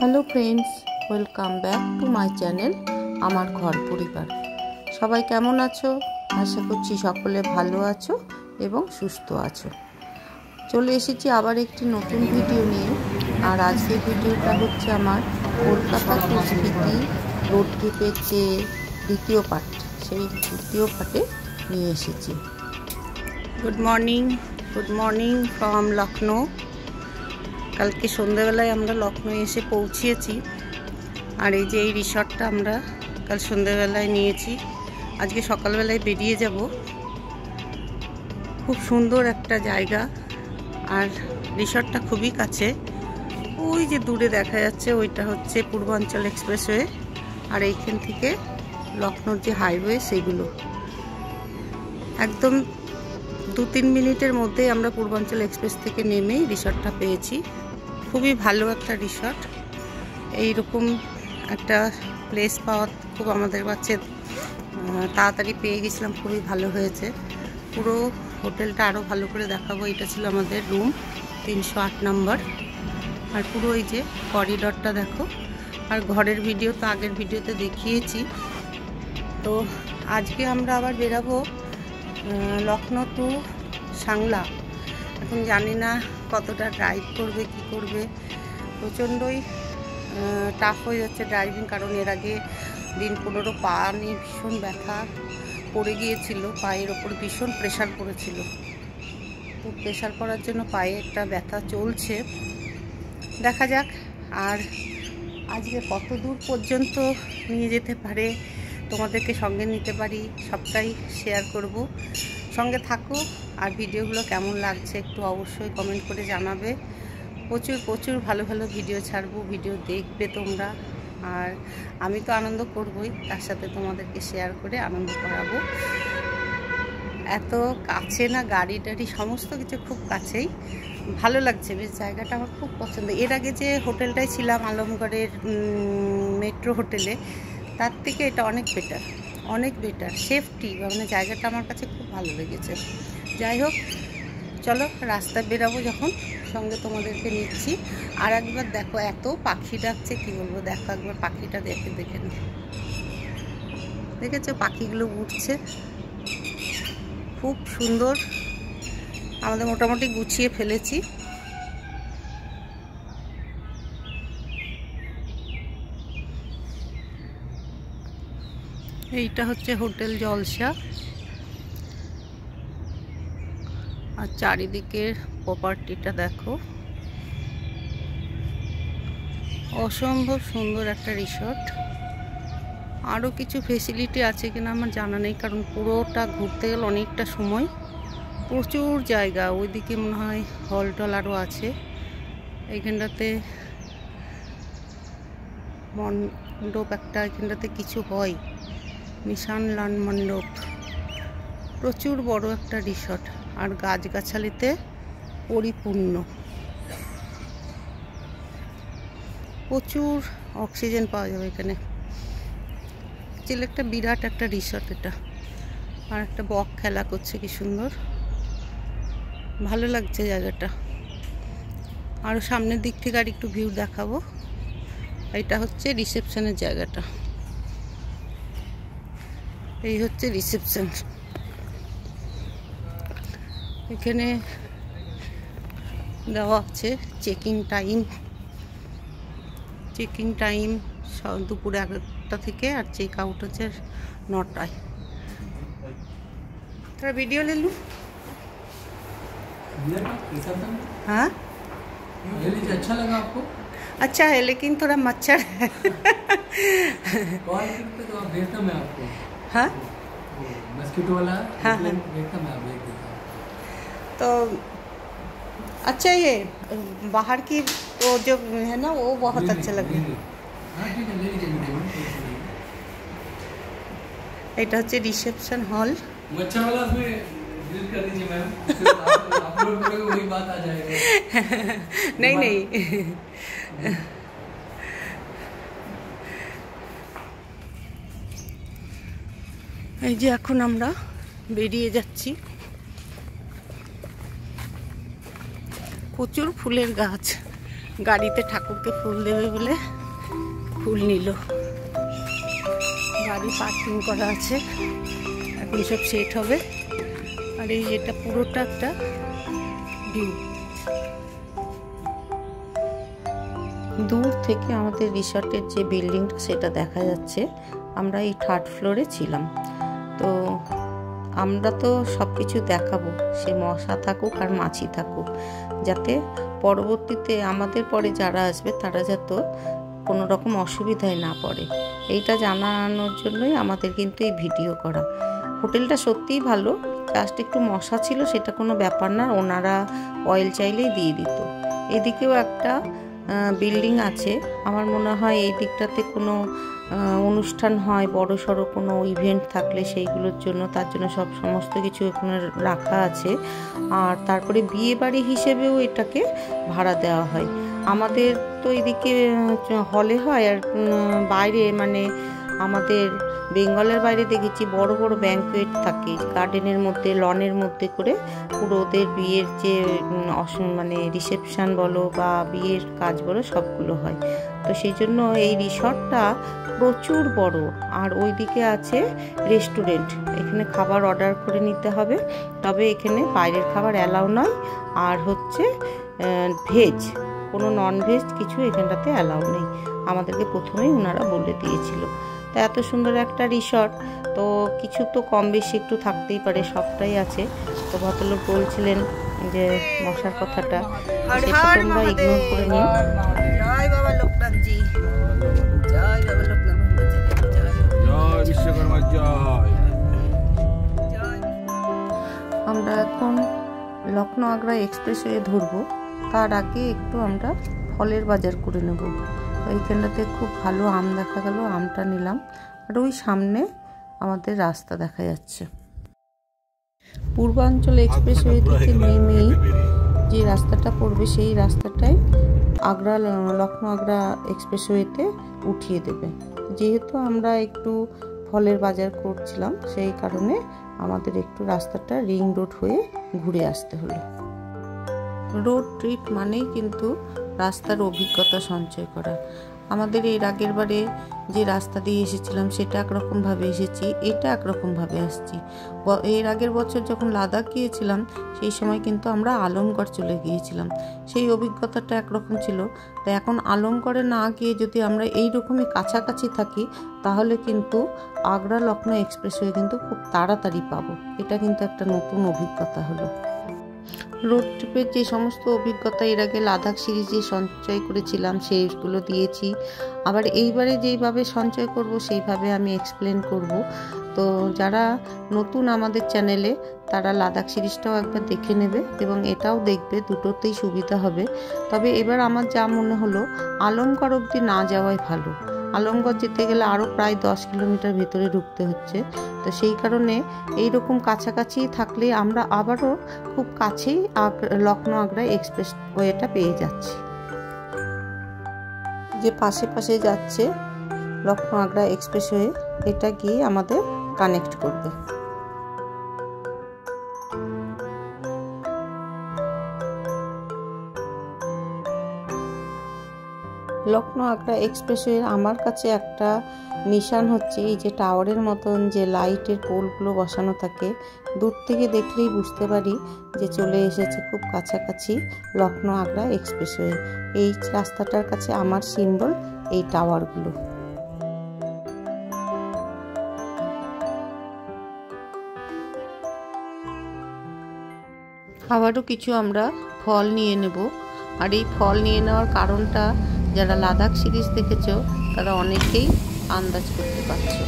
Hello friends, welcome back to my channel আমার ঘর পরিবার। সবাই কেমন আছো? আশা করছি সকলে ভালো আছো এবং সুস্থ আছো। চলে এসেছি আবার একটি নতুন ভিডিও নিয়ে। আর আজকের ভিডিওটা হচ্ছে আমার কলকাতা টু স্মৃতি রোড ট্রিপের যে দ্বিতীয় পার্ট, সেই দ্বিতীয় পার্টে নিয়ে এসেছি। Good morning from Lucknow. কালকে সন্ধ্যেবেলায় আমরা লখনৌ এসে পৌঁছিয়েছি। আর এই যে এই রিসর্টটা আমরা কাল সন্ধ্যেবেলায় নিয়েছি, আজকে সকালবেলায় বেরিয়ে যাব। খুব সুন্দর একটা জায়গা, আর রিসর্টটা খুবই কাছে। ওই যে দূরে দেখা যাচ্ছে ওইটা হচ্ছে পূর্বাঞ্চল এক্সপ্রেসওয়ে, আর এইখান থেকে লখনৌর যে হাইওয়ে সেগুলো একদম 2-3 মিনিটের মধ্যেই আমরা পূর্বাঞ্চল এক্সপ্রেস থেকে নেমেই রিসর্টটা পেয়েছি। খুবই ভালো একটা রিসর্ট। এইরকম একটা প্লেস পাওয়া খুব আমাদের কাছে তাড়াতাড়ি পেয়ে গেছিলাম, খুবই ভালো হয়েছে। পুরো হোটেলটা আরও ভালো করে দেখাবো। এটা ছিল আমাদের রুম 308 নম্বর। আর পুরো এই যে করিডরটা দেখো। আর ঘরের ভিডিও তো আগের ভিডিওতে দেখিয়েছি। তো আজকে আমরা আবার বেরাবো লখনৌ টু সাংলা। এখন জানি না কতটা ড্রাইভ করবে, কি করবে। প্রচণ্ডই টাফ হয়ে যাচ্ছে ড্রাইভিং, কারণ এর আগে দিন 15 পা নিয়ে ভীষণ ব্যথা পড়ে গিয়েছিল। পায়ের ওপর ভীষণ প্রেশার পড়েছিল, তো প্রেশার পড়ার জন্য পায়ে একটা ব্যথা চলছে। দেখা যাক আর আজকে কত দূর পর্যন্ত নিয়ে যেতে পারে, তোমাদেরকে সঙ্গে নিতে পারি, সবটাই শেয়ার করব। সঙ্গে থাকো। আর ভিডিওগুলো কেমন লাগছে একটু অবশ্যই কমেন্ট করে জানাবে। প্রচুর ভালো ভালো ভিডিও ছাড়বো, ভিডিও দেখবে তোমরা। আর আমি তো আনন্দ করবই, তার সাথে তোমাদেরকে শেয়ার করে আনন্দ করাবো। এত কাছে না, গাড়ি টাড়ি সমস্ত কিছু খুব কাছেই। ভালো লাগছে বেশ, জায়গাটা আমার খুব পছন্দ। এর আগে যে হোটেলটায় ছিলাম আলমগড়ের মেট্রো হোটেলে, তার থেকে এটা অনেক বেটার সেফটি, মানে জায়গাটা আমার কাছে খুব ভালো লেগেছে। যাই হোক, চলো রাস্তায় বেরাবো যখন, সঙ্গে তোমাদেরকে নিচ্ছি। আর একবার দেখো, এত পাখি ডাকছে, কি বলবো। দেখো একবার পাখিটা দেখে নি, দেখেছো পাখিগুলো উঠছে, খুব সুন্দর। আমাদের মোটামুটি গুছিয়ে ফেলেছি। এইটা হচ্ছে হোটেল জলসা। আর চারিদিকের প্রপার্টিটা দেখো, অসম্ভব সুন্দর একটা রিসর্ট। আরও কিছু ফেসিলিটি আছে কিনা আমার জানা নেই, কারণ পুরোটা ঘুরতে গেলে অনেকটা সময়। প্রচুর জায়গা, ওইদিকে মনে হয় হল টল আরও আছে। এইখানটাতে মণ্ডপ একটা, এখানটাতে কিছু হয়, নিশান লান মণ্ডপ। প্রচুর বড় একটা রিসর্ট, আর গাছগাছালিতে পরিপূর্ণ। প্রচুর অক্সিজেন পাওয়া যাবে এখানে। চিলে একটা বিরাট একটা রিসর্ট এটা। আর একটা বক খেলা করছে, কি সুন্দর, ভালো লাগছে জায়গাটা। আরও সামনের দিক থেকে আর একটু ভিউ দেখাবো। এটা হচ্ছে রিসেপশনের জায়গাটা। এই হচ্ছে রিসেপশন। এখানে দেওয়া আছে চেকিং টাইম দুপুরে 11টা থেকে, আর চেক আউট হচ্ছে 9টায়। তোরা ভিডিও ले लूं? हाँ, अच्छा लगा आपको? अच्छा है, लेकिन थोड़ा मच्छर है। कॉल करते तो आप भेजता मैं आपको। हाँ मस्कीटो वाला हाँ, भेजता मैं, आप भेज देता। तो अच्छा, ये बाहर की वो जो है ना, वो बहुत अच्छा लग रहा है। हाँ ठीक है, ले लीजिए। এটা হচ্ছে রিসেপশন হল। मच्छर वाला उसमें डिलीट कर दीजिए मैम, अपलोड करोगे वही बात आ जाएगा। नहीं এই যে এখন আমরা বেরিয়ে যাচ্ছি। প্রচুর ফুলের গাছ, গাড়িতে ঠাকুরকে ফুল দেবে বলে ফুল নিল। গাড়ি পার্কিং করা আছে, এখন সব সেট হবে। আর এই যেটা পুরোটা একটা ভিউ, দূর থেকে আমাদের রিসর্টের যে বিল্ডিংটা সেটা দেখা যাচ্ছে। আমরা এই 3rd ফ্লোরে ছিলাম। তো আমরা তো সব কিছু দেখাবো, সে মশা থাকুক আর মাছি থাকুক, যাতে পরবর্তীতে আমাদের পরে যারা আসবে তারা যাতে কোনো রকম অসুবিধায় না পড়ে, এইটা জানানোর জন্যই আমাদের কিন্তু এই ভিডিও করা। হোটেলটা সত্যিই ভালো, জাস্ট একটু মশা ছিল, সেটা কোনো ব্যাপার না, ওনারা অয়েল চাইলেই দিয়ে দিত। এদিকেও একটা বিল্ডিং আছে, আমার মনে হয় এই দিকটাতে কোনো অনুষ্ঠান হয়, বড় সড়ো কোনো ইভেন্ট থাকলে সেইগুলোর জন্য, তার জন্য সব সমস্ত কিছু এখানে রাখা আছে। আর তারপরে বিয়ে বাড়ি হিসেবেও এটাকে ভাড়া দেওয়া হয়। আমাদের তো এদিকে হলে হয়, আর বাইরে মানে আমাদের বেঙ্গলের বাইরে দেখেছি বড় বড় ব্যাঙ্কুয়েট থাকে, গার্ডেনের মধ্যে, লনের মধ্যে করে পুরো ওদের বিয়ের যে মানে রিসেপশন বলো বা বিয়ের কাজ বলো সবগুলো হয়। তো সেই জন্য এই রিসর্টটা প্রচুর বড়। আর ওইদিকে আছে রেস্টুরেন্ট, এখানে খাবার অর্ডার করে নিতে হবে, তবে এখানে বাইরের খাবার অ্যালাউ নয়। আর হচ্ছে ভেজ, কোনো নন ভেজ কিছু এখানটাতে অ্যালাউ নেই, আমাদেরকে প্রথমেই ওনারা বলে দিয়েছিল। তো এত সুন্দর একটা রিসর্ট, তো কিছু তো কম বেশি একটু থাকতেই পারে, সবটাই আছে। তো ভদ্রলোক বলছিলেন যে মশার কথাটা, সেটা তোমরা ইগনোর করে নিও। জয় বাবা লোকনাথজি, জয় বাবা লোকনাথজি, জয় বিশ্বকর্মা জয়। আমরা এখন লখনৌ আগ্রা এক্সপ্রেসওয়ে ধরবো, তার আগে একটু আমরা ফলের বাজার করে নেব। তো এইখানটাতে খুব ভালো আম দেখা গেল, আমটা নিলাম। আর ওই সামনে আমাদের রাস্তা দেখা যাচ্ছে। পূর্বাঞ্চল এক্সপ্রেসওয়ে থেকে নেমেই যে রাস্তাটা পড়বে সেই রাস্তাটাই আগ্রা লখনৌ আগ্রা এক্সপ্রেসওয়েতে উঠিয়ে দেবে। যেহেতু আমরা একটু ফলের বাজার করছিলাম, সেই কারণে আমাদের একটু রাস্তাটা রিং রোড হয়ে ঘুরে আসতে হলো। রোড ট্রিপ মানেই কিন্তু রাস্তার অভিজ্ঞতা সঞ্চয় করা। আমাদের এর আগের বারে যে রাস্তা দিয়ে এসেছিলাম সেটা একরকমভাবে এসেছি, এটা একরকমভাবে আসছি। এর আগের বছর যখন লাদাখ গিয়েছিলাম সেই সময় কিন্তু আমরা আলমগড় চলে গিয়েছিলাম, সেই অভিজ্ঞতাটা একরকম ছিল। তো এখন আলমগড়ে না গিয়ে যদি আমরা এইরকমই কাছাকাছি থাকি, তাহলে কিন্তু আগ্রা লখনৌ এক্সপ্রেসওয়ে কিন্তু খুব তাড়াতাড়ি পাবো। এটা কিন্তু একটা নতুন অভিজ্ঞতা হলো। রোড ট্রিপের যে সমস্ত অভিজ্ঞতা এর আগে লাদাখ সিরিজে সঞ্চয় করেছিলাম সেইগুলো দিয়েছি। আবার এইবারে যেইভাবে সঞ্চয় করব সেইভাবে আমি এক্সপ্লেন করব। তো যারা নতুন আমাদের চ্যানেলে, তারা লাদাখ সিরিজটাও একবার দেখে নেবে এবং এটাও দেখবে, দুটোতেই সুবিধা হবে। তবে এবার আমার যা মনে হলো, আলমগড় অবধি না যাওয়াই ভালো। আলমগড় যেতে গেলে আরও প্রায় 10 কিলোমিটার ভেতরে ঢুকতে হচ্ছে। তো সেই কারণে এইরকম কাছাকাছি থাকলে আমরা আবারও খুব কাছেই লখনৌ আগ্রা এক্সপ্রেসওয়েটা পেয়ে যাচ্ছি। যে পাশে পাশে যাচ্ছে লখনৌ আগ্রা এক্সপ্রেসওয়ে, এটা গিয়ে আমাদের কানেক্ট করবে। লখনৌ আগ্রা এক্সপ্রেসওয়ে আমার কাছে একটা নিশান হচ্ছে এই যে টাওয়ারের মতন যে লাইটের পোলগুলো বসানো থাকে, দূর থেকে দেখলেই বুঝতে পারি যে চলে এসেছে খুব কাছাকাছি লখনৌ আগ্রা এক্সপ্রেসওয়ে। এই রাস্তাটার কাছে আমার সিম্বল এই টাওয়ারগুলো। আবারও কিছু আমরা ফল নিয়ে নেব। আর এই ফল নিয়ে নেওয়ার কারণটা যারা লাদাখ সিরিজ দেখেছো তারা অনেকেই আন্দাজ করতে পারছো।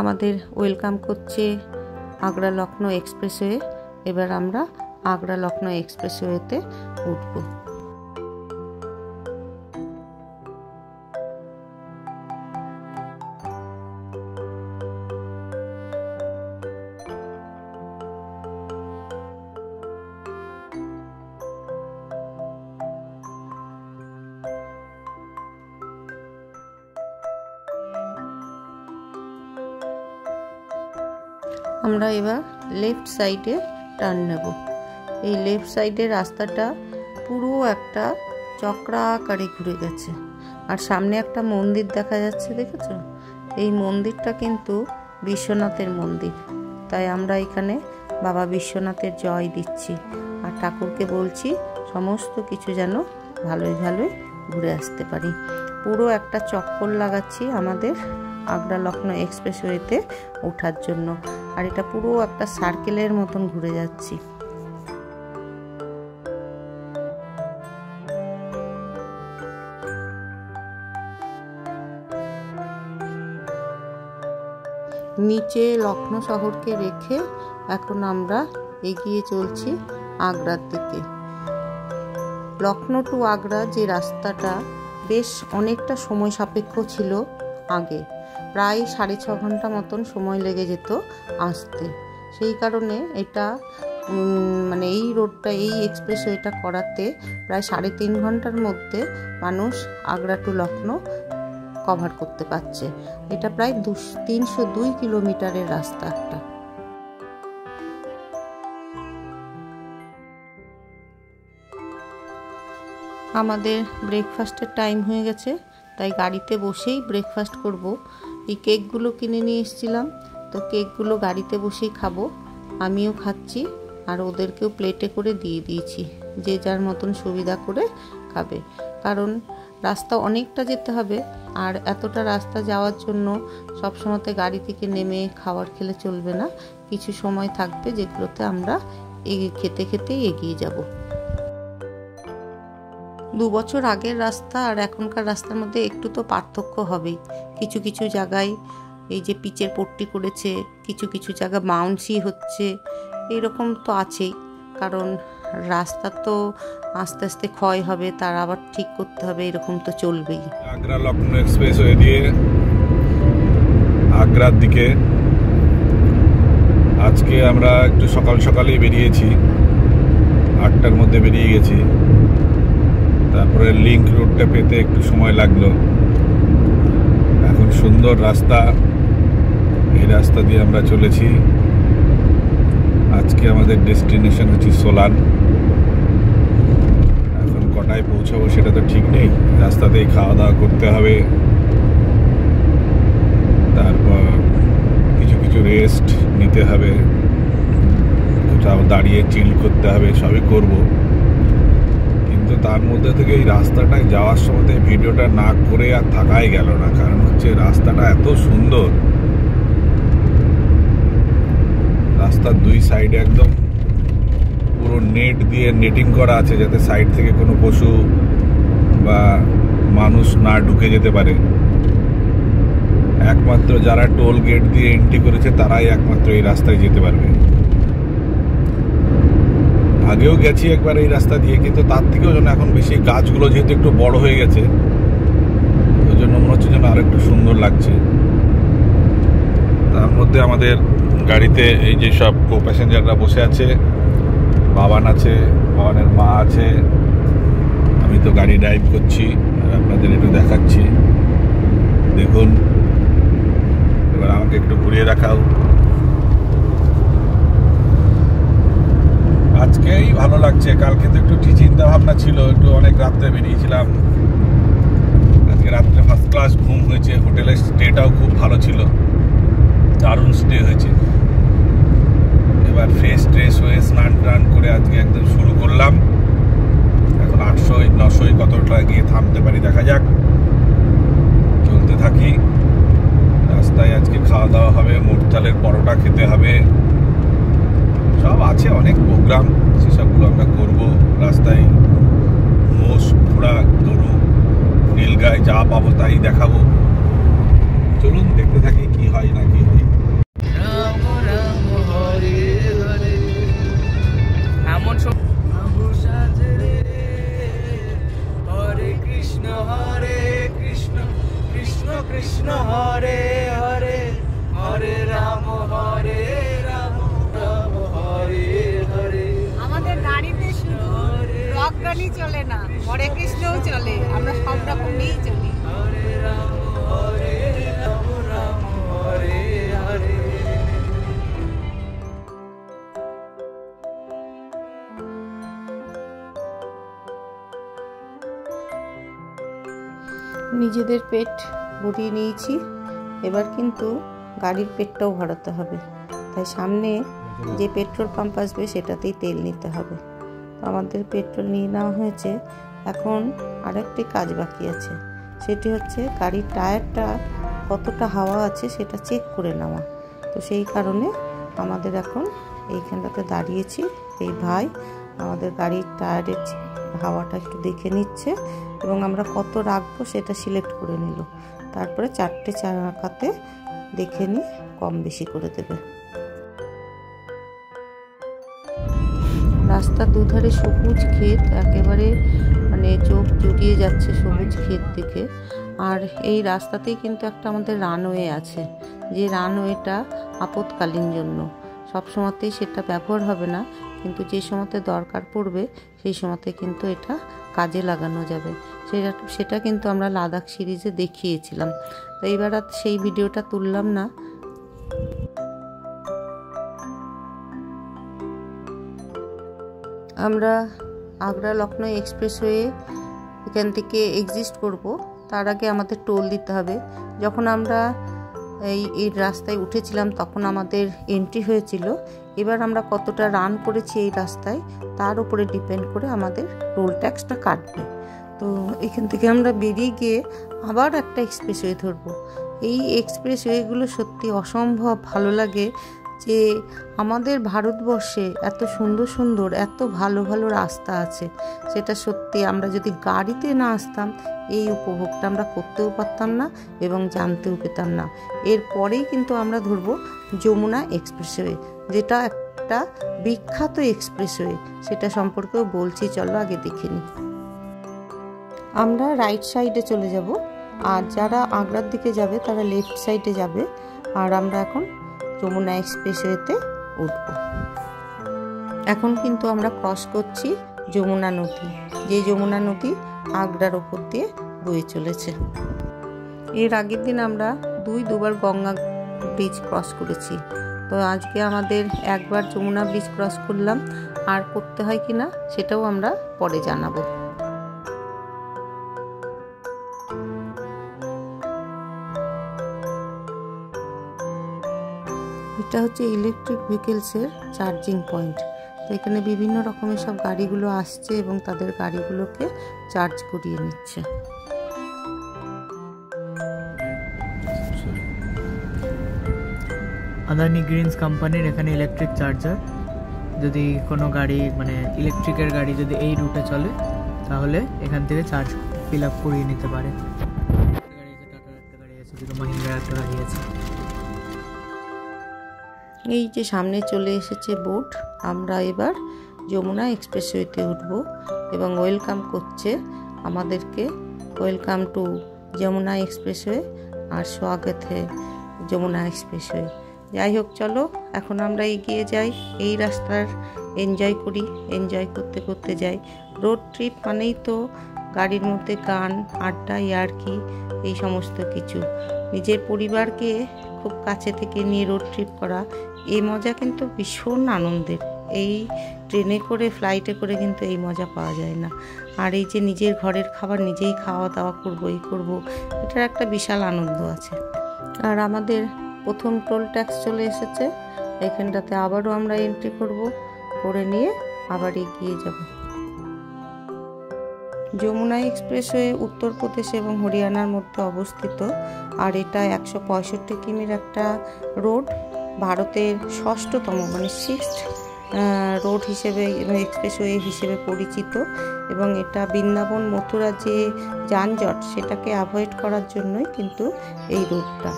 আমাদের ওয়েলকাম করছে আগ্রা লখনৌ এক্সপ্রেসওয়ে। এবার আমরা আগ্রা লখনৌ এক্সপ্রেসওয়েতে উঠবো। আমরা এবার লেফট সাইডে টার্ন নেব। এই লেফট সাইডের রাস্তাটা পুরো একটা চক্রাকারে ঘুরে গেছে। আর সামনে একটা মন্দির দেখা যাচ্ছে, দেখেছো? এই মন্দিরটা কিন্তু বিশ্বনাথের মন্দির, তাই আমরা এখানে বাবা বিশ্বনাথের জয় দিচ্ছি আর ঠাকুরকে বলছি সমস্ত কিছু যেন ভালোই ভালোই ঘুরে আসতে পারি। পুরো একটা চক্কর লাগাচ্ছি আমাদের আগ্রা লখনৌ এক্সপ্রেসওয়েতে ওঠার জন্য, আর এটা পুরো একটা সার্কেলের মতন ঘুরে যাচ্ছি। নিচে লখনৌ শহরকে রেখে এখন আমরা এগিয়ে চলছি আগ্রার দিকে। লখনৌ টু আগ্রা যে রাস্তাটা বেশ অনেকটা সময় সাপেক্ষ ছিল আগে, প্রায় 6.5 ঘন্টা মতন সময় লেগে যেত আসতে। সেই কারণে এটা মানে এই রোডটা, এই এক্সপ্রেসওয়েটা করাতে প্রায় 3.5 ঘন্টার মধ্যে মানুষ আগ্রা টু লখনৌ কভার করতে পারছে। এটা প্রায় 302 কিলোমিটারের রাস্তা একটা। আমাদের ব্রেকফাস্টের টাইম হয়ে গেছে, তাই গাড়িতে বসেই ব্রেকফাস্ট করব। এই কেকগুলো কিনে নিয়ে এসেছিলাম, তো কেকগুলো গাড়িতে বসেই খাবো। আমিও খাচ্ছি আর ওদেরকেও প্লেটে করে দিয়ে দিয়েছি, যে যার মতন সুবিধা করে খাবে। কারণ রাস্তা অনেকটা যেতে হবে, আর এতটা রাস্তা যাওয়ার জন্য সবসময়তে গাড়ি থেকে নেমে খাবার খেলে চলবে না। কিছু সময় থাকবে যেগুলোতে আমরা খেতে খেতেই এগিয়ে যাব। 2 বছর আগের রাস্তা আর এখনকার রাস্তার মধ্যে একটু তো পার্থক্য হবেই। কিছু কিছু জায়গায় এই যে পিচের পট্টি করেছে, কিছু কিছু জায়গা বাউন্সি হচ্ছে, এইরকম তো আছেই। কারণ রাস্তা তো আস্তে আস্তে ক্ষয় হবে, তার আবার ঠিক করতে হবে, এরকম তো চলবেই। আগ্রা লখনৌ এক্সপ্রেসওয়ে দিয়ে আগ্রার দিকে আজকে আমরা একটু সকাল সকালেই বেরিয়েছি, 8টার মধ্যে বেরিয়ে গেছি। তারপরে লিঙ্ক রোডটা পেতে একটু সময় লাগলো। এখন সুন্দর রাস্তা, এই রাস্তা দিয়ে আমরা চলেছি। আজকে আমাদের ডেস্টিনেশন হচ্ছে সোলান। এখন কটায় পৌঁছাবো সেটা তো ঠিক নেই, রাস্তাতেই খাওয়া দাওয়া করতে হবে, তারপর কিছু কিছু রেস্ট নিতে হবে, কোথাও দাঁড়িয়ে চিল করতে হবে, সবই করব। কিন্তু তার মধ্যে থেকে এই রাস্তাটায় যাওয়ার সময় ভিডিওটা না করে আর থাকাই গেল না। কারণ হচ্ছে রাস্তাটা এত সুন্দর, রাস্তার 2 সাইডে একদম পুরো নেট দিয়ে নেটিং করা আছে, যাতে সাইড থেকে কোনো পশু বা মানুষ না ঢুকে যেতে পারে। একমাত্র যারা টোল গেট দিয়ে এন্ট্রি করেছে তারাই একমাত্র এই রাস্তায় যেতে পারবে। আগেও গেছি একবার এই রাস্তা দিয়ে, কিন্তু তার থেকেও যেন এখন বেশি গাছগুলো যেহেতু একটু বড় হয়ে গেছে, ওই জন্য মনে হচ্ছে যেন আর একটু সুন্দর লাগছে। তার মধ্যে আমাদের গাড়িতে এই যে সব কো প্যাসেঞ্জাররা বসে আছে, বাবান আছে, বাবানের মা আছে, আমি তো গাড়ি ড্রাইভ করছি, আপনাদের একটু দেখাচ্ছি। দেখুন, এবার আমাকে একটু ঘুরিয়ে দেখাও। আজকেই ভালো লাগছে, কালকে তো একটু চিন্তা ভাবনা ছিল, একটু অনেক রাত্রে বেরিয়েছিলাম। আজকে রাত্রে ফার্স্ট ক্লাস ঘুম হয়েছে, হোটেলের স্টেটাও খুব ভালো ছিল, দারুণ স্টে হয়েছে। এবার ফ্রেশ ট্রেশ হয়ে স্নান টান করে আজকে একদম শুরু করলাম। এখন 800-900 কতটা গিয়ে থামতে পারি দেখা যাক, চলতে থাকি। রাস্তায় আজকে খাওয়া দাওয়া হবে, মুগ চালের পরোটা খেতে হবে, সব আছে অনেক প্রোগ্রাম, সেসবগুলো আমরা করবো। রাস্তায় মোষ, ঘোড়া, গরু, নীলগাই যা পাবো তাই দেখাবো। চলুন দেখতে থাকি কি হয় না কি হয়। এমন সব হরে কৃষ্ণ হরে কৃষ্ণ কৃষ্ণ কৃষ্ণ হরে হরে হরে রাম হরে রাম রাম হরে হরে। আমাদের গাড়িতে শুধু রক গানই চলে না, হরে কৃষ্ণও চলে, আমরা সব রকম নিয়েই চলি। হরে রাম হরে রাম রাম হরে হরে। নিজেদের পেট ভরিয়ে নিয়েছি, এবার কিন্তু গাড়ির পেটটাও ভরাতে হবে। তাই সামনে যে পেট্রোল পাম্প আসবে সেটাতেই তেল নিতে হবে। আমাদের পেট্রোল নিয়ে নেওয়া হয়েছে। এখন আরেকটি কাজ বাকি আছে, সেটি হচ্ছে গাড়ির টায়ারটা কতটা হাওয়া আছে সেটা চেক করে নেওয়া। তো সেই কারণে আমাদের এখন এইখানটাতে দাঁড়িয়েছি। এই ভাই আমাদের গাড়ির টায়ারের হাওয়াটা একটু দেখে নিচ্ছে এবং আমরা কত রাখবো সেটা সিলেক্ট করে নিল। তারপরে 4টে চাকাতে দেখে নিয়ে কম বেশি করে দেবে। রাস্তার দুধারে সবুজ ক্ষেত, একেবারে মানে চোখ জুড়িয়ে যাচ্ছে সবুজ ক্ষেত দেখে। আর এই রাস্তাতেই কিন্তু একটা আমাদের রানওয়ে আছে, যে রানওয়েটা আপৎকালীন জন্য, সব সময়তেই সেটা ব্যবহার হবে না, কিন্তু যে সময়তে দরকার পড়বে সেই সময়তে কিন্তু এটা কাজে লাগানো যাবে। সেটা কিন্তু আমরা লাদাখ সিরিজে দেখিয়েছিলাম। তো এইবার আর সেই ভিডিওটা তুললাম না। আমরা আগ্রা লখনৌ এক্সপ্রেসওয়ে এখান থেকে এক্সিস্ট করব, তার আগে আমাদের টোল দিতে হবে। যখন আমরা এই রাস্তায় উঠেছিলাম তখন আমাদের এন্ট্রি হয়েছিল। এবার আমরা কতটা রান করেছি এই রাস্তায় তার উপরে ডিপেন্ড করে আমাদের টোল ট্যাক্সটা কাটবে। তো এখান থেকে আমরা বেরিয়ে গিয়ে আবার একটা এক্সপ্রেসওয়ে ধরবো। এই এক্সপ্রেসওয়েগুলো সত্যি অসম্ভব ভালো লাগে যে আমাদের ভারতবর্ষে এত সুন্দর সুন্দর এত ভালো ভালো রাস্তা আছে। সেটা সত্যি আমরা যদি গাড়িতে না আসতাম এই উপভোগটা আমরা করতেও পারতাম না এবং জানতেও পেতাম না। এরপরেই কিন্তু আমরা ধরবো যমুনা এক্সপ্রেসওয়ে, যেটা একটা বিখ্যাত এক্সপ্রেসওয়ে, সেটা সম্পর্কেও বলছি, চলো আগে দেখে নিই। আমরা রাইট সাইডে চলে যাব, আর যারা আগ্রার দিকে যাবে তারা লেফট সাইডে যাবে। আর আমরা এখন যমুনা এক্সপ্রেসওয়েতে উঠব। এখন কিন্তু আমরা ক্রস করছি যমুনা নদী, যে যমুনা নদী আগ্রার ওপর দিয়ে বয়ে চলেছে। এর আগের দিন আমরা দুবার গঙ্গা ব্রিজ ক্রস করেছি। তো আজকে আমাদের একবার যমুনা ব্রিজ ক্রস করলাম, আর করতে হয় কিনা সেটাও আমরা পরে জানাবো। এটা হচ্ছে ইলেকট্রিক ভেহিকেলসের চার্জিং পয়েন্ট। তো এখানে বিভিন্ন রকমের সব গাড়িগুলো আসছে এবং তাদের গাড়িগুলোকে চার্জ করিয়ে নিচ্ছে। আদানি গ্রিনস কোম্পানির এখানে ইলেকট্রিক চার্জার। যদি কোনো গাড়ি মানে ইলেকট্রিকের গাড়ি যদি এই রুটে চলে তাহলে এখান থেকে চার্জ ফিল আপ করিয়ে নিতে পারে। টাটার একটা গাড়ি আছে, মাহিন্দ্রার একটা গাড়ি আছে। এই যে সামনে চলে এসেছে বোট। আমরা এবার যমুনা এক্সপ্রেসওয়েতে উঠব এবং ওয়েলকাম করছে আমাদেরকে, ওয়েলকাম টু যমুনা এক্সপ্রেসওয়ে আর স্বাগত হ্যায় যমুনা এক্সপ্রেসওয়ে। যাই হোক, চলো এখন আমরা এগিয়ে যাই, এই রাস্তার এনজয় করি, এনজয় করতে করতে যাই। রোড ট্রিপ মানেই তো গাড়ির মধ্যে গান, আড্ডা, ইয়ার্কি, এই সমস্ত কিছু। নিজের পরিবারকে খুব কাছে থেকে নিয়ে রোড ট্রিপ করা, এই মজা কিন্তু ভীষণ আনন্দের। এই ট্রেনে করে, ফ্লাইটে করে কিন্তু এই মজা পাওয়া যায় না। আর এই যে নিজের ঘরের খাবার নিজেই খাওয়া দাওয়া করবো, এই করবো, এটার একটা বিশাল আনন্দ আছে। আর আমাদের প্রথম টোল ট্যাক্স চলে এসেছে, এখানটাতে আবারও আমরা এন্ট্রি করে নিয়ে আবার এগিয়ে যাব। যমুনা এক্সপ্রেসওয়ে উত্তরপ্রদেশ এবং হরিয়ানার মধ্যে অবস্থিত। আর এটা 165 কিমির একটা রোড, ভারতের 6ষ্ঠতম মানে 6th রোড হিসেবে এবং এক্সপ্রেসওয়ে হিসেবে পরিচিত। এবং এটা বৃন্দাবন মথুরা যে যানজট সেটাকে অ্যাভয়েড করার জন্যই কিন্তু এই রোডটা।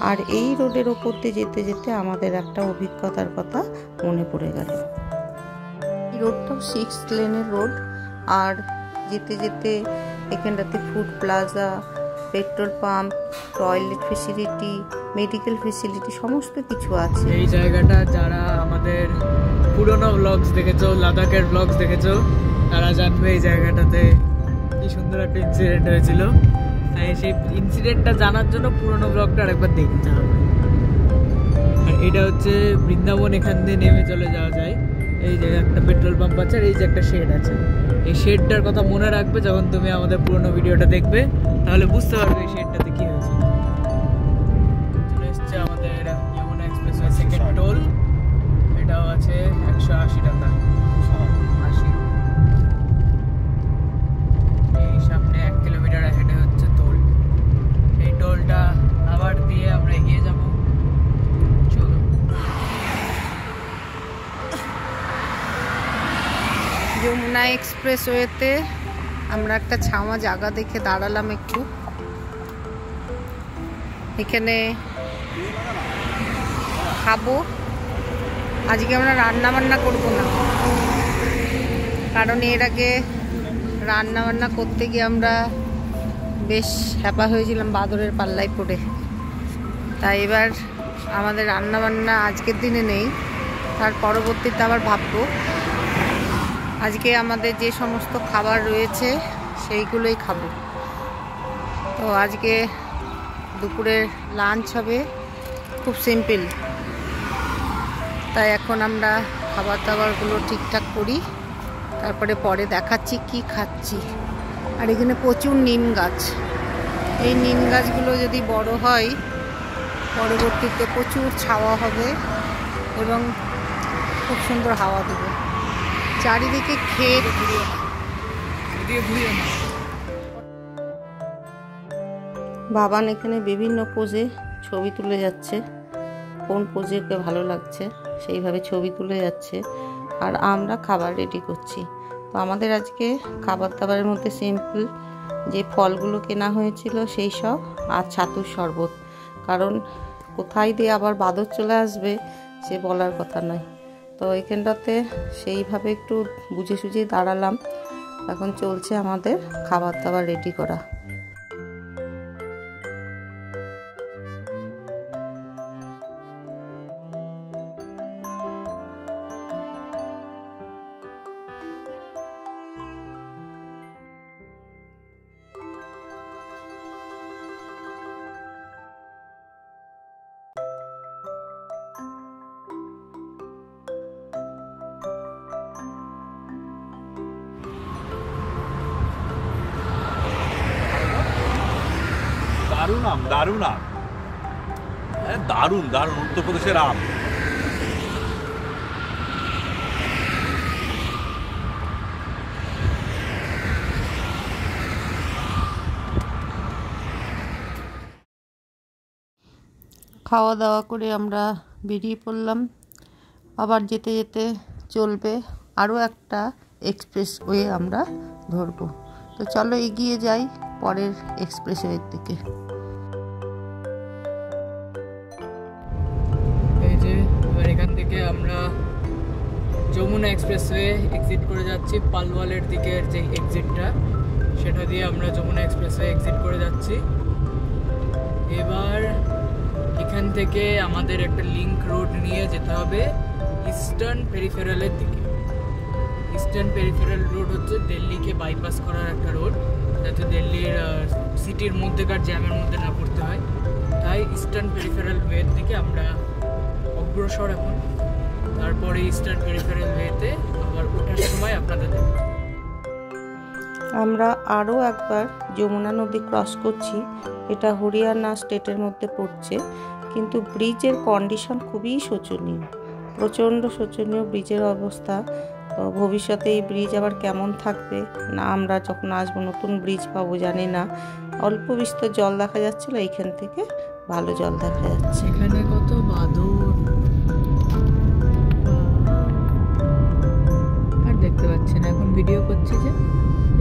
আর এই রোডের ওপর দিয়ে যেতে যেতে আমাদের একটা অভিজ্ঞতার কথা মনে পড়ে গেল। এই রোডটাও 6 লেনের রোড। আর যেতে যেতে এখানটাতে food plaza, petrol pump, toilet facility, medical facility সমস্ত কিছু আছে। এই জায়গাটা যারা আমাদের পুরনো ব্লগস দেখেছো, লাদাখের ব্লগস দেখেছো, তারা জানবে এই জায়গাটাতে কি সুন্দর একটা ইনসিডেন্ট হয়েছিল। তাই সেই ইনসিডেন্টটা জানার জন্য পুরনো ব্লগটা আরেকবার দেখতে হবে। আর এটা হচ্ছে বৃন্দাবন, এখান দিয়ে নেমে চলে যাওয়া যায়। এই যে একটা পেট্রোল পাম্প আছে আর এই যে একটা শেড আছে। এই শেডটার কথা মনে রাখবে যখন তুমি আমাদের পুরোনো ভিডিওটা দেখবে, তাহলে বুঝতে পারবে এই শেডটাতে কি হয়েছে। চলে এসছে আমাদের যমুনা এক্সপ্রেসওয়ে সেকেন্ড টোল। এটাও আছে 180 টাকা। 80। এই সামনে 1 কিলোমিটার হেঁটে হচ্ছে টোল। এই টোলটা আবার দিয়ে আমরা এগিয়ে যাব। চলো। যমুনা এক্সপ্রেসওয়েতে আমরা একটা ছামা জায়গা দেখে দাঁড়ালাম একটু। এখানে খাবো। আজকে আমরা রান্না বান্না করবো না, কারণ এর আগে রান্না বান্না করতে গিয়ে আমরা বেশ হ্যাপা হয়েছিলাম বাদরের পাল্লায় পড়ে। তাই এবার আমাদের রান্না বান্না আজকের দিনে নেই, তার পরবর্তীতে আবার ভাববো। আজকে আমাদের যে সমস্ত খাবার রয়েছে সেইগুলোই খাবো। তো আজকে দুপুরের লাঞ্চ হবে খুব সিম্পল। তাই এখন আমরা খাবার দাবারগুলো ঠিকঠাক করি, তারপরে পরে দেখাচ্ছি কি খাচ্ছি। আর এখানে প্রচুর নিম গাছ। এই নিম গাছগুলো যদি বড় হয় পরবর্তীতে প্রচুর ছাওয়া হবে এবং খুব সুন্দর হাওয়া দেবে। চারিদিকে ক্ষেত। বাবান এখানে বিভিন্ন পোজে ছবি তুলে যাচ্ছে, কোন পোজেকে ভালো লাগছে সেইভাবে ছবি তুলে যাচ্ছে। আর আমরা খাবার রেডি করছি। তো আমাদের আজকে খাবার দাবারের মধ্যে সিম্পল যে ফলগুলো কেনা হয়েছিল সেই সব, আর ছাতুর শরবত। কারণ কোথায় দিয়ে আবার বাদর চলে আসবে সে বলার কথা নয়। তো এখানটাতে সেইভাবে একটু বুঝে সুঝে দাঁড়ালাম। এখন চলছে আমাদের খাবার দাবার রেডি করা। দারুণ আম, দারুণ আম, দারুণ দারুণ উত্তরপ্রদেশের আম। খাওয়া দাওয়া করে আমরা বেরিয়ে পড়লাম। আবার যেতে যেতে চলবে আরও একটা এক্সপ্রেসওয়ে আমরা ধরবো। তো চলো এগিয়ে যাই পরের এক্সপ্রেসওয়ের দিকে। এই যে এবার এখান থেকে আমরা যমুনা এক্সপ্রেসওয়ে এক্সিট করে যাচ্ছি। পালওয়ালের দিকের যে এক্সিটটা, সেটা দিয়ে আমরা যমুনা এক্সপ্রেসওয়ে এক্সিট করে যাচ্ছি। এবার এখান থেকে আমাদের একটা লিংক রোড নিয়ে যেতে হবে ইস্টার্ন পেরিফেরালের দিকে। ইস্টার্ন পেরিফেরাল রোড হচ্ছে দিল্লিকে বাইপাস করার একটা রোড, যাতে দিল্লির সিটির মধ্যেকার জ্যামের মধ্যে না পড়তে হয়। তাই ইস্টার্ন পেরিফেরাল ওয়ের দিকে আমরা অগ্রসর এখন। তারপরে ইস্টার্ন পেরিফেরাল ওয়েতে আবার ওঠার সময় আপনাদের দেখব। আমরা আরও একবার যমুনা নদী ক্রস করছি। এটা হরিয়ানা স্টেটের মধ্যে পড়ছে, কিন্তু ব্রিজের কন্ডিশন খুবই শোচনীয়, প্রচণ্ড শোচনীয় ব্রিজের অবস্থা। তো ভবিষ্যতে এই ব্রিজ আবার কেমন থাকবে না, আমরা যখন আসবো নতুন ব্রিজ পাবো জানি না। অল্প বিস্তর জল দেখা যাচ্ছিল, এইখান থেকে ভালো জল দেখা যাচ্ছে। এখানে কত বাদর আর দেখতে পাচ্ছেন। এখন ভিডিও করছি যে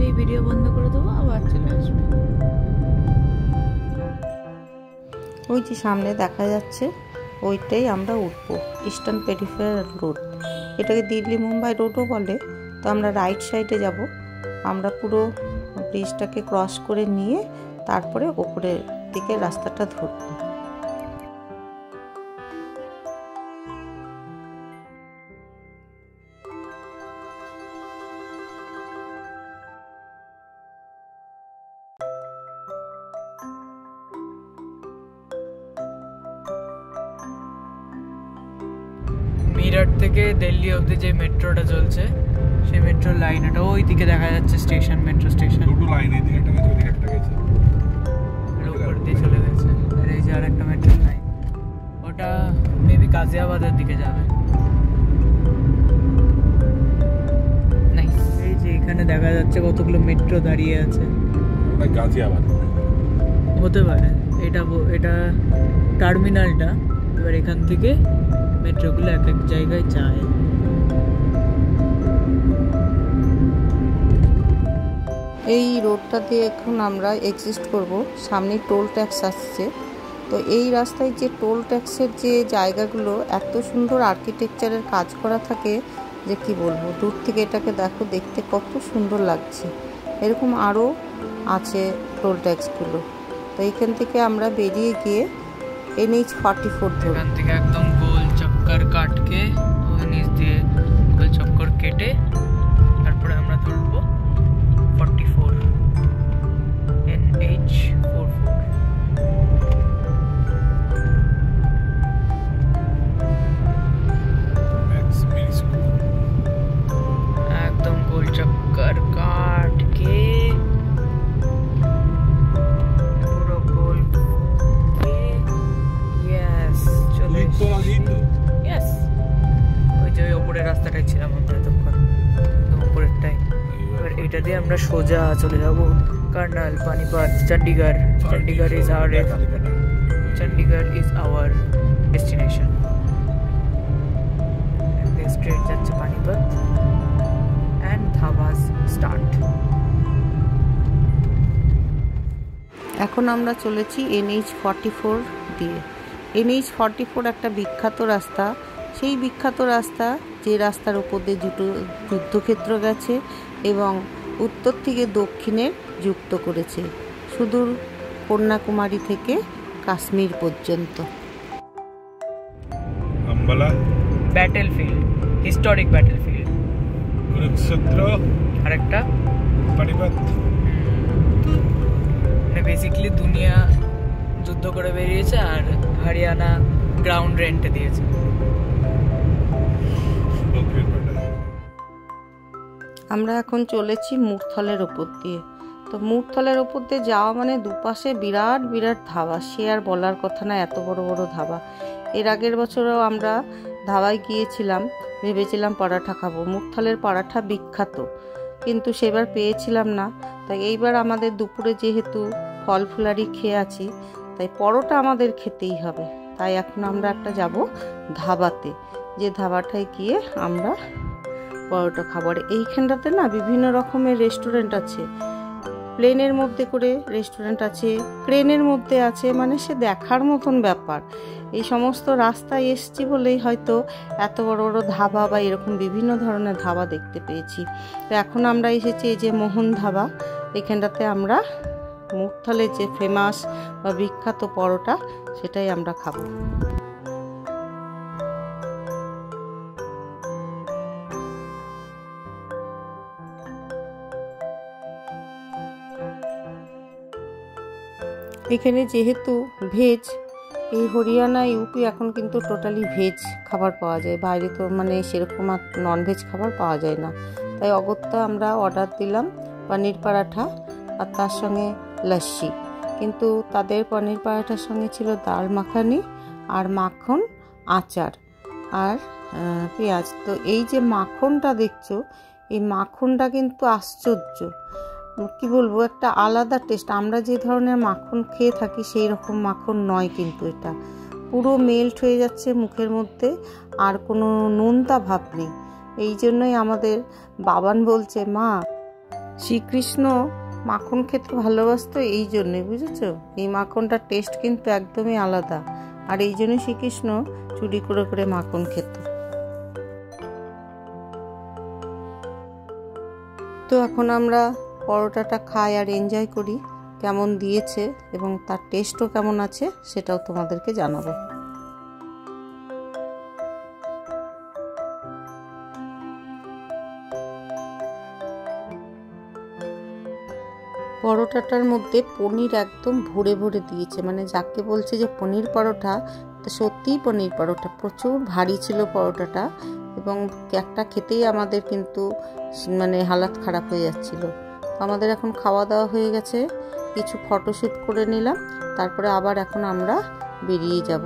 এই ভিডিও বন্ধ করে দেবো, আবার চলে আসবে। ওই যে সামনে দেখা যাচ্ছে ওইটাই আমরা উঠবো, ইস্টার্ন পেরিফেরাল রোড। এটাকে দিল্লি মুম্বাই রোডও বলে। তো আমরা রাইট সাইডে যাব। আমরা পুরো ব্রিজটাকে ক্রস করে নিয়ে তারপরে ওপরের দিকে রাস্তাটা ধরব। গুজরাট থেকে দিল্লি অবধি যে মেট্রোটা চলছে সেই মেট্রোর লাইন, এটা ওই দিকে দেখা যাচ্ছে স্টেশন, মেট্রো স্টেশন। দুটো লাইন, এই দিকে একটা গেছে, ওই দিকে একটা গেছে, উপর দিয়ে চলে গেছে। আর এই যে আর একটা মেট্রো লাইন, ওটা মেবি গাজিয়াবাদের দিকে যাবে। নাইস। এই যে এখানে দেখা যাচ্ছে কতগুলো মেট্রো দাঁড়িয়ে আছে। ওটা গাজিয়াবাদ হতে পারে, এটা টার্মিনালটা। এবার এখান থেকে মেট্রোগুলো এক এক জায়গায় যায়। এই রোডটা দিয়ে এখন আমরা এক্সিস্ট করব। সামনে টোল ট্যাক্স আসছে, তো এই রাস্তায় যে টোল ট্যাক্সের যে জায়গাগুলো এত সুন্দর আর্কিটেকচারের কাজ করা থাকে যে কি বলবো। দূর থেকে এটাকে দেখো, দেখতে কত সুন্দর লাগছে। এরকম আরও আছে টোল ট্যাক্সগুলো। তো এইখান থেকে আমরা বেরিয়ে গিয়ে NH-44 ধরব। এখান থেকে একদম গোল চক্কর কাটকে ওই নিচ দিয়ে গোল চক্কর কেটে তারপরে আমরা ধরবো 44 NH-44। একদম গোল চক্কর কাটকে পুরো গোল ওই যে ওপরের রাস্তাটাই ছিলাম আমরা তখন, উপরেরটাই। এবার এটা দিয়ে আমরা সোজা চলে যাব Karnal, Panipat, Chandigarh. Chandigarh is our destination. Straight যাচ্ছে পানিপত অ্যান্ড ধাবাস স্টার্ট। এখন আমরা চলেছি NH-44 দিয়ে। NH-44 একটা বিখ্যাত রাস্তা। সেই বিখ্যাত রাস্তা যে রাস্তার উপর দিয়ে যুদ্ধক্ষেত্র গেছে এবং উত্তর থেকে দক্ষিণে যুক্ত করেছে, সুদূর কন্যাকুমারী থেকে কাশ্মীর পর্যন্ত। Ambala battlefield, historic battlefield. Kurukshetra আরেকটা পানিপত। বেসিক্যালি দুনিয়া যুদ্ধ করে বেরিয়েছে আর হরিয়ানা গ্রাউন্ড রেন্টে দিয়েছে। আমরা এখন চলেছি মুরথলের ওপর দিয়ে। তো মুরথলের ওপর দিয়ে যাওয়া মানে দুপাশে বিরাট বিরাট ধাবা, সে আর বলার কথা না, এত বড় বড় ধাবা। এর আগের বছরও আমরা ধাবায় গিয়েছিলাম, ভেবেছিলাম পরাঠা খাবো। মুরথলের পরাঠা বিখ্যাত, কিন্তু সেবার পেয়েছিলাম না। তাই এইবার আমাদের দুপুরে যেহেতু ফল ফুলারি খেয়ে আছি, তাই পরোটা আমাদের খেতেই হবে। তাই এখন আমরা একটা যাব ধাবাতে, যে ধাবাটায় গিয়ে আমরা পরোটা খাবার। এইখানটাতে না বিভিন্ন রকমের রেস্টুরেন্ট আছে। প্লেনের মধ্যে করে রেস্টুরেন্ট আছে, ক্রেনের মধ্যে আছে, মানে সে দেখার মতন ব্যাপার। এই সমস্ত রাস্তায় এসছি বলেই হয়তো এত বড় বড় ধাবা বা এরকম বিভিন্ন ধরনের ধাবা দেখতে পেয়েছি। তো এখন আমরা এসেছি এই যে মোহন ধাবা। এখানটাতে আমরা মুরথলের যে ফেমাস বা বিখ্যাত পরোটা সেটাই আমরা খাবো। এখানে যেহেতু ভেজ, এই হরিয়ানা ইউপি এখন কিন্তু টোটালি ভেজ খাবার পাওয়া যায়। বাইরে তো মানে সেরকম আর ননভেজ খাবার পাওয়া যায় না। তাই অগত্যা আমরা অর্ডার দিলাম পনির পরাঠা আর তার সঙ্গে লস্যি। কিন্তু তাদের পনির পরাঠার সঙ্গে ছিল ডাল মাখানি আর মাখন, আচার আর পেঁয়াজ। তো এই যে মাখনটা দেখছো, এই মাখনটা কিন্তু আশ্চর্য, কি বলবো, একটা আলাদা টেস্ট। আমরা যে ধরনের মাখন খেয়ে থাকি সেই রকম মাখন নয়, কিন্তু এটা পুরো মেল্ট হয়ে যাচ্ছে মুখের মধ্যে, আর কোনো নোনতা ভাব নেই। এই জন্যই আমাদের বাবান বলছে, মা শ্রীকৃষ্ণ মাখন খেতে ভালোবাসতো এই জন্যই, বুঝেছো? এই মাখনটার টেস্ট কিন্তু একদমই আলাদা, আর এই জন্য শ্রীকৃষ্ণ চুরি করে করে মাখন খেত। তো এখন আমরা পরোটাটা খাই আর এনজয় করি, কেমন দিয়েছে এবং তার টেস্টও কেমন আছে সেটাও তোমাদেরকে জানাবো। পরোটাটার মধ্যে পনির একদম ভরে ভরে দিয়েছে, মানে যাকে বলছে যে পনির পরোটা, তো সত্যিই পনির পরোটা প্রচুর ভারী ছিল পরোটাটা, এবং একটা খেতেই আমাদের কিন্তু মানে হালাত খারাপ হয়ে যাচ্ছিল। আমাদের এখন খাওয়া দাওয়া হয়ে গেছে, কিছু ফটোশ্যুট করে নিলাম, তারপরে আবার এখন আমরা বেরিয়ে যাব।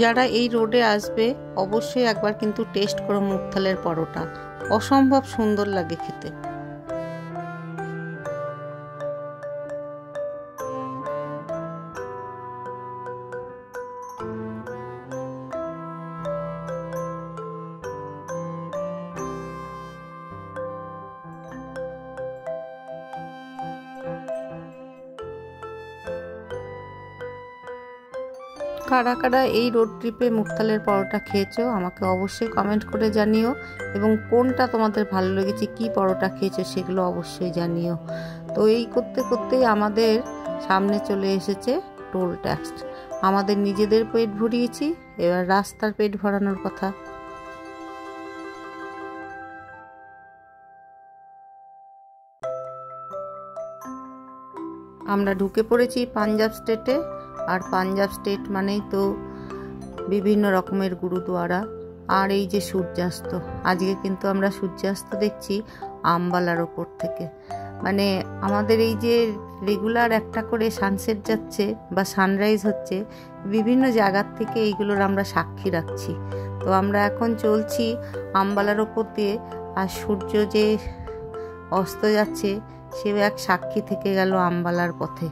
যারা এই রোডে আসবে অবশ্যই একবার কিন্তু টেস্ট করো মুগথালের পরোটা, অসম্ভব সুন্দর লাগে খেতে। কারা কারা এই রোড ট্রিপে মুগথালের পরোটা খেয়েছো আমাকে অবশ্যই কমেন্ট করে জানিও, এবং কোনটা তোমাদের ভালো লেগেছে, কি পরোটা খেয়েছো সেগুলো অবশ্যই জানিও। তো এই করতে করতেই আমাদের সামনে চলে এসেছে টোল ট্যাক্স। আমাদের নিজেদের পেট ভরিয়েছি, এবার রাস্তার পেট ভরানোর কথা। আমরা ঢুকে পড়েছি পাঞ্জাব স্টেটে, আর পাঞ্জাব স্টেট মানেই তো বিভিন্ন রকমের গুরুদুয়ারা, আর এই যে সূর্যাস্ত। আজকে কিন্তু আমরা সূর্যাস্ত দেখছি আম্বালার ওপর থেকে। মানে আমাদের এই যে রেগুলার একটা করে সানসেট যাচ্ছে বা সানরাইজ হচ্ছে, বিভিন্ন জায়গার থেকে এইগুলোর আমরা সাক্ষী রাখছি। তো আমরা এখন চলছি আম্বালার ওপর দিয়ে, আর সূর্য যে অস্ত যাচ্ছে সেও এক সাক্ষী থেকে গেল আম্বালার পথে।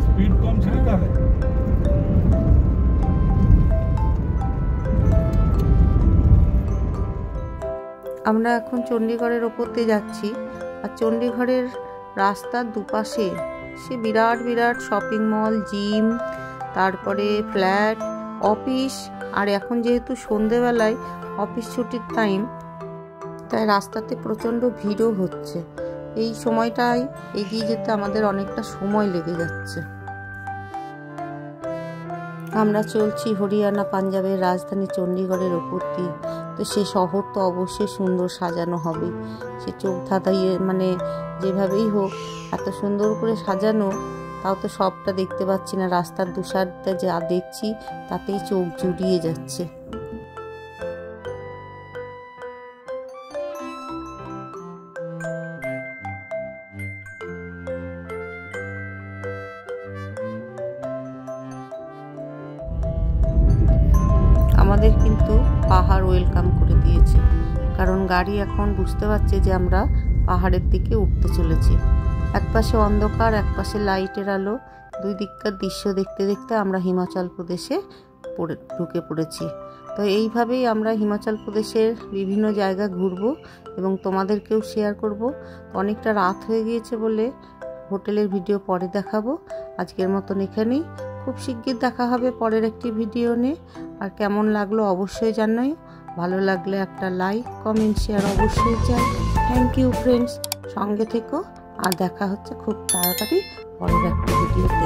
স্পিড কম ছিল তাহলে। আমরা এখন চণ্ডীগড়ের ওপর দিয়ে যাচ্ছি, আর চণ্ডীগড়ের রাস্তার দুপাশে সে বিরাট বিরাট শপিং মল, জিম, তারপরে ফ্ল্যাট, অফিস। আর এখন যেহেতু সন্ধেবেলায় অফিস ছুটির টাইম, তাই রাস্তাতে প্রচণ্ড ভিড়ও হচ্ছে। এই সময়টায় এগিয়ে যেতে আমাদের অনেকটা সময় লেগে যাচ্ছে। আমরা চলছি হরিয়ানা পাঞ্জাবের রাজধানী চণ্ডীগড়ের ওপর দিয়ে। তো সে শহর তো অবশ্যই সুন্দর সাজানো হবে, সে চোখ ধাঁধাইয়ে মানে যেভাবেই হোক এত সুন্দর করে সাজানো, তাও তো সবটা দেখতে পাচ্ছি না। রাস্তার দুসারটা যা দেখছি তাতেই চোখ জুড়িয়ে যাচ্ছে। আমাদের কিন্তু পাহাড় ওয়েলকাম করে দিয়েছে, কারণ গাড়ি এখন বুঝতে পারছে যে আমরা পাহাড়ের দিকে উঠতে চলেছি। একপাশে অন্ধকার, একপাশে লাইটের আলো, দুই দিককার দৃশ্য দেখতে দেখতে আমরা হিমাচল প্রদেশে ঢুকে পড়েছি। তো এইভাবেই আমরা হিমাচল প্রদেশের বিভিন্ন জায়গা ঘুরবো এবং তোমাদেরকেও শেয়ার করব। অনেকটা রাত হয়ে গিয়েছে বলে হোটেলের ভিডিও পরে দেখাবো। আজকের মতন এখানেই, খুব শিগগির দেখা হবে পরের একটি ভিডিও নিয়ে। আর কেমন লাগলো অবশ্যই জানাই, ভালো লাগলে একটা লাইক, কমেন্ট, শেয়ার অবশ্যই চাই। থ্যাংক ইউ ফ্রেন্ডস, সঙ্গে থেকো, আর দেখা হচ্ছে খুব তাড়াতাড়ি পরের একটা ভিডিওতে।